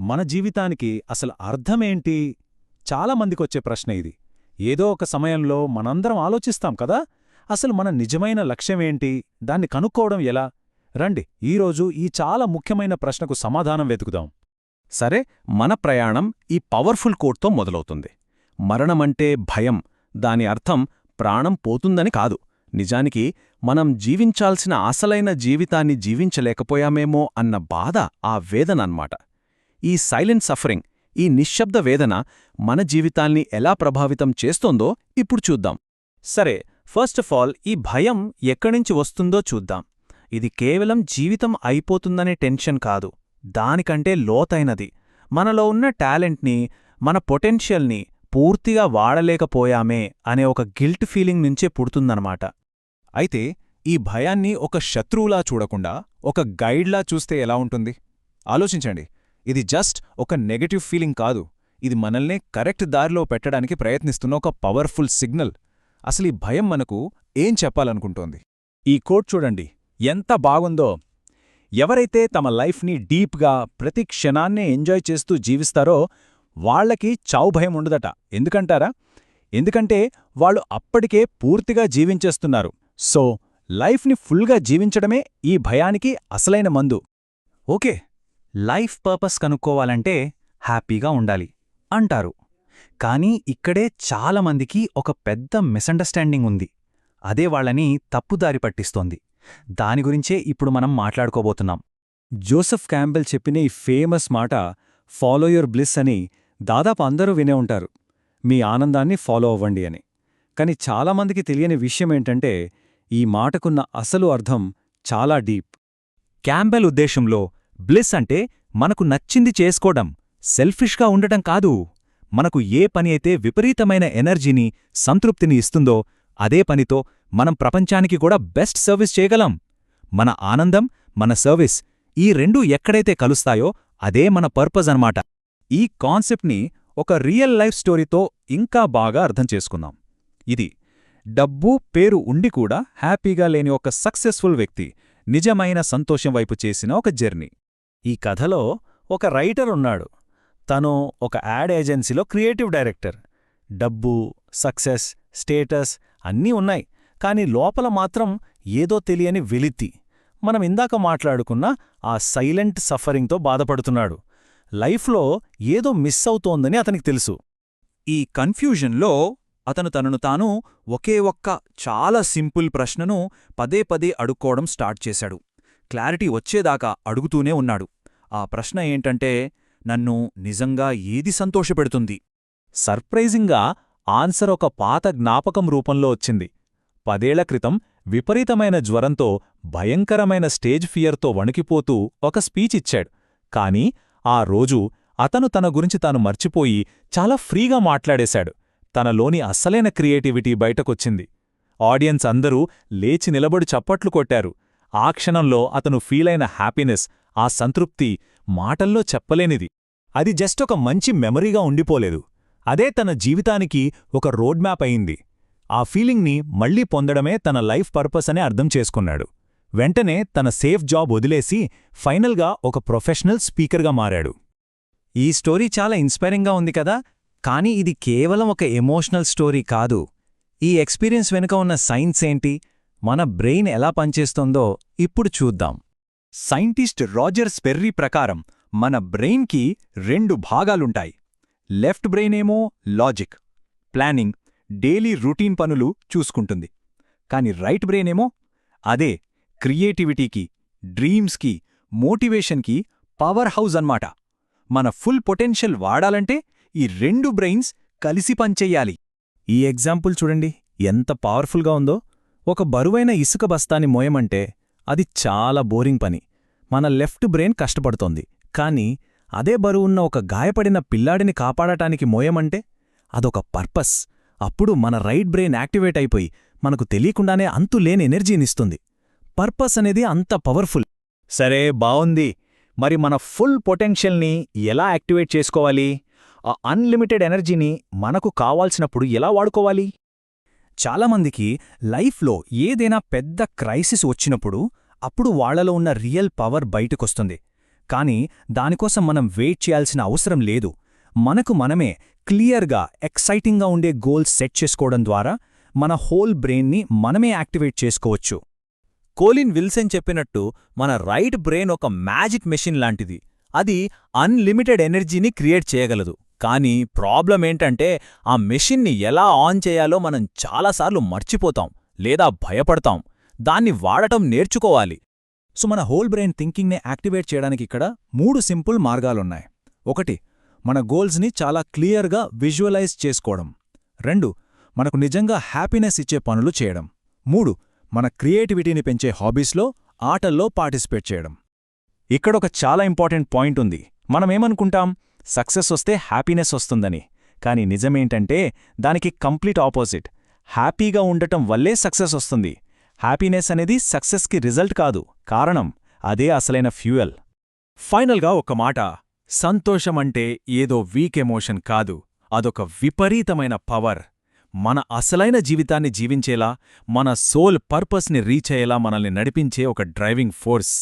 మన జీవితానికి అసలు అర్థమేంటి? చాలామందికొచ్చే ప్రశ్న ఇది. ఏదో ఒక సమయంలో మనందరం ఆలోచిస్తాం కదా, అసలు మన నిజమైన లక్ష్యమేంటి, దాన్ని కనుక్కోవడం ఎలా? రండి, ఈరోజు ఈ చాలా ముఖ్యమైన ప్రశ్నకు సమాధానం వెతుకుదాం. సరే, మన ప్రయాణం ఈ పవర్ఫుల్ కోట్తో మొదలవుతుంది. మరణమంటే భయం, దాని అర్థం ప్రాణం పోతుందని కాదు. నిజానికి మనం జీవించాల్సిన అసలైన జీవితాన్ని జీవించలేకపోయామేమో అన్న బాధ, ఆ వేదనన్మాట. ఈ సైలెంట్ సఫరింగ్, ఈ నిశ్శబ్ద వేదన మన జీవితాల్ని ఎలా ప్రభావితం చేస్తోందో ఇప్పుడు చూద్దాం. సరే, ఫస్ట్ ఆఫ్ ఆల్ ఈ భయం ఎక్కడ్నుంచి వస్తుందో చూద్దాం. ఇది కేవలం జీవితం అయిపోతుందనే టెన్షన్ కాదు, దానికంటే లోతైనది. మనలో ఉన్న టాలెంట్ని, మన పొటెన్షియల్ని పూర్తిగా వాడలేకపోయామే అనే ఒక గిల్ట్ ఫీలింగ్ నుంచే పుడుతుందన్నమాట. అయితే ఈ భయాన్ని ఒక శత్రువులా చూడకుండా ఒక గైడ్లా చూస్తే ఎలా ఉంటుంది? ఆలోచించండి. ఇది జస్ట్ ఒక నెగటివ్ ఫీలింగ్ కాదు, ఇది మనల్నే కరెక్ట్ దారిలో పెట్టడానికి ప్రయత్నిస్తున్న ఒక పవర్ఫుల్ సిగ్నల్. అసలు ఈ భయం మనకు ఏం చెప్పాలనుకుంటోంది? ఈ కోట్ చూడండి, ఎంత బాగుందో. ఎవరైతే తమ లైఫ్ని డీప్గా, ప్రతి క్షణాన్నే ఎంజాయ్ చేస్తూ జీవిస్తారో వాళ్లకి చావు భయం ఉండదట. ఎందుకంటారా? ఎందుకంటే వాళ్ళు అప్పటికే పూర్తిగా జీవించేస్తున్నారు. సో లైఫ్ని ఫుల్గా జీవించడమే ఈ భయానికి అసలైన మందు. ఓకే, లైఫ్ పర్పస్ కనుక్కోవాలంటే హ్యాపీగా ఉండాలి అంటారు. కానీ ఇక్కడే చాలామందికి ఒక పెద్ద మిస్అండర్స్టాండింగ్ ఉంది. అదే వాళ్ళని తప్పుదారి పట్టిస్తోంది. దాని గురించే ఇప్పుడు మనం మాట్లాడుకోబోతున్నాం. జోసెఫ్ క్యాంబెల్ చెప్పిన ఈ ఫేమస్ మాట ఫాలో యువర్ బ్లిస్ అని దాదాపు అందరూ వినే ఉంటారు. మీ ఆనందాన్ని ఫాలో అవ్వండి అని. కాని చాలామందికి తెలియని విషయమేంటంటే, ఈ మాటకున్న అసలు అర్థం చాలా డీప్. క్యాంబెల్ ఉద్దేశంలో బ్లిస్ అంటే మనకు నచ్చింది చేసుకోవడం, సెల్ఫిష్గా ఉండటం కాదు. మనకు ఏ పని అయితే విపరీతమైన ఎనర్జీని, సంతృప్తిని ఇస్తుందో అదే పనితో మనం ప్రపంచానికి కూడా బెస్ట్ సర్వీస్ చేయగలం. మన ఆనందం, మన సర్వీస్, ఈ రెండూ ఎక్కడైతే కలుస్తాయో అదే మన పర్పస్ అన్నమాట. ఈ కాన్సెప్ట్ని ఒక రియల్ లైఫ్ స్టోరీతో ఇంకా బాగా అర్థం చేసుకుందాం. ఇది డబ్బు, పేరు ఉండి కూడా హ్యాపీగా లేని ఒక సక్సెస్ఫుల్ వ్యక్తి నిజమైన సంతోషం వైపు చేసిన ఒక జర్నీ. ఈ కథలో ఒక రైటర్ ఉన్నాడు. తను ఒక యాడ్ ఏజెన్సీలో క్రియేటివ్ డైరెక్టర్. డబ్బు, సక్సెస్, స్టేటస్ అన్నీ ఉన్నాయి, కాని లోపల మాత్రం ఏదో తెలియని వెలితి. మనం ఇందాక మాట్లాడుకున్న ఆ సైలెంట్ సఫరింగ్తో బాధపడుతున్నాడు. లైఫ్లో ఏదో మిస్ అవుతోందని అతనికి తెలుసు. ఈ కన్ఫ్యూజన్లో అతను తనను తాను ఒకే ఒక్క చాలా సింపుల్ ప్రశ్నను పదే పదే అడుక్కోవడం స్టార్ట్ చేశాడు. క్లారిటీ వచ్చేదాకా అడుగుతూనే ఉన్నాడు. ఆ ప్రశ్న ఏంటంటే, నన్ను నిజంగా ఏది సంతోషపెడుతుంది? సర్ప్రైజింగ్గా ఆన్సర్ ఒక పాత జ్ఞాపకం రూపంలో వచ్చింది. 10 ఏళ్ల క్రితం విపరీతమైన జ్వరంతో, భయంకరమైన స్టేజ్ ఫియర్తో వణికిపోతూ ఒక స్పీచ్ ఇచ్చాడు. కానీ ఆ రోజు అతను తన గురించి తాను మర్చిపోయి చాలా ఫ్రీగా మాట్లాడేశాడు. తనలోని అస్సలైన క్రియేటివిటీ బయటకొచ్చింది. ఆడియన్స్ అందరూ లేచి నిలబడి చప్పట్లు కొట్టారు. ఆ క్షణంలో అతను ఫీలైన హ్యాపీనెస్, ఆ సంతృప్తి మాటల్లో చెప్పలేనిది. అది జస్ట్ ఒక మంచి మెమరీగా ఉండిపోలేదు, అదే తన జీవితానికి ఒక రోడ్ మ్యాప్ అయింది. ఆ ఫీలింగ్ని మళ్లీ పొందడమే తన లైఫ్ పర్పస్ అని అర్థం చేసుకున్నాడు. వెంటనే తన సేఫ్ జాబ్ వదిలేసి ఫైనల్గా ఒక ప్రొఫెషనల్ స్పీకర్గా మారాడు. ఈ స్టోరీ చాలా ఇన్స్పైరింగ్గా ఉంది కదా, కానీ ఇది కేవలం ఒక ఎమోషనల్ స్టోరీ కాదు. ఈ ఎక్స్పీరియన్స్ వెనుక ఉన్న సైన్స్ ఏంటి, మన బ్రెయిన్ ఎలా పనిచేస్తోందో ఇప్పుడు చూద్దాం. సైంటిస్ట్ రాజర్ స్పెర్రీ ప్రకారం మన బ్రెయిన్కి 2 భాగాలుంటాయి. లెఫ్ట్ బ్రెయిన్ ఏమో లాజిక్, ప్లానింగ్, డైలీ రొటీన్ పనులు చూసుకుంటుంది. కాని రైట్ బ్రెయిన్ ఏమో అదే క్రియేటివిటీకి, డ్రీమ్స్కి, మోటివేషన్కి పవర్ హౌస్ అన్నమాట. మన ఫుల్ పొటెన్షియల్ వాడాలంటే ఈ 2 బ్రెయిన్స్ కలిసి పనిచెయ్యాలి. ఈ ఎగ్జాంపుల్ చూడండి, ఎంత పవర్ఫుల్గా ఉందో. ఒక బరువైన ఇసుక బస్తాని మోయమంటే అది చాలా బోరింగ్ పని. మన లెఫ్ట్ బ్రెయిన్ కష్టపడుతోంది. కానీ అదే బరువున్న ఒక గాయపడిన పిల్లాడిని కాపాడటానికి మోయమంటే అదొక పర్పస్. అప్పుడు మన రైట్ బ్రెయిన్ యాక్టివేట్ అయిపోయి మనకు తెలియకుండానే అంతులేని ఎనర్జీనిస్తుంది. పర్పస్ అనేది అంత పవర్ఫుల్. సరే, బావుంది. మరి మన ఫుల్ పొటెన్షియల్ని ఎలా యాక్టివేట్ చేసుకోవాలి? ఆ అన్లిమిటెడ్ ఎనర్జీని మనకు కావాల్సినప్పుడు ఎలా వాడుకోవాలి? చాలామందికి లైఫ్లో ఏదైనా పెద్ద క్రైసిస్ వచ్చినప్పుడు అప్పుడు వాళ్లలో ఉన్న రియల్ పవర్ బయటకొస్తుంది. కానీ దానికోసం మనం వెయిట్ చేయాల్సిన అవసరం లేదు. మనకు మనమే క్లియర్గా ఎక్సైటింగ్గా ఉండే గోల్స్ సెట్ చేసుకోవడం ద్వారా మన హోల్ బ్రెయిన్ని మనమే యాక్టివేట్ చేసుకోవచ్చు. కోలిన్ విల్సన్ చెప్పినట్టు మన రైట్ బ్రెయిన్ ఒక మ్యాజిక్ మెషిన్ లాంటిది. అది అన్లిమిటెడ్ ఎనర్జీని క్రియేట్ చేయగలదు. కానీ ప్రాబ్లం ఏంటంటే ఆ మెషిన్ని ఎలా ఆన్ చేయాలో మనం చాలాసార్లు మర్చిపోతాం లేదా భయపడతాం. దాన్ని వాడటం నేర్చుకోవాలి. సో మన హోల్ బ్రెయిన్ థింకింగ్ని యాక్టివేట్ చేయడానికి ఇక్కడ 3 సింపుల్ మార్గాలున్నాయి. 1. మన గోల్స్ని చాలా క్లియర్గా విజువలైజ్ చేసుకోవడం. 2. మనకు నిజంగా హ్యాపీనెస్ ఇచ్చే పనులు చేయడం. 3. మన క్రియేటివిటీని పెంచే హాబీస్లో, ఆటల్లో పార్టిసిపేట్ చేయడం. ఇక్కడొక చాలా ఇంపార్టెంట్ పాయింట్ ఉంది. మనమేమనుకుంటాం, సక్సెస్ వస్తే హ్యాపీనెస్ వస్తుందని. కానీ నిజమేంటంటే దానికి కంప్లీట్ ఆపోజిట్. హ్యాపీగా ఉండటం వల్లే సక్సెస్ వస్తుంది. హ్యాపీనెస్ అనేది సక్సెస్కి రిజల్ట్ కాదు, కారణం. అదే అసలైన ఫ్యూయల్. ఫైనల్గా ఒక మాట, సంతోషమంటే ఏదో వీక్ ఎమోషన్ కాదు, అదొక విపరీతమైన పవర్. మన అసలైన జీవితాన్ని జీవించేలా, మన సోల్ పర్పస్ని రీచ్ అయ్యేలా మనల్ని నడిపించే ఒక డ్రైవింగ్ ఫోర్స్.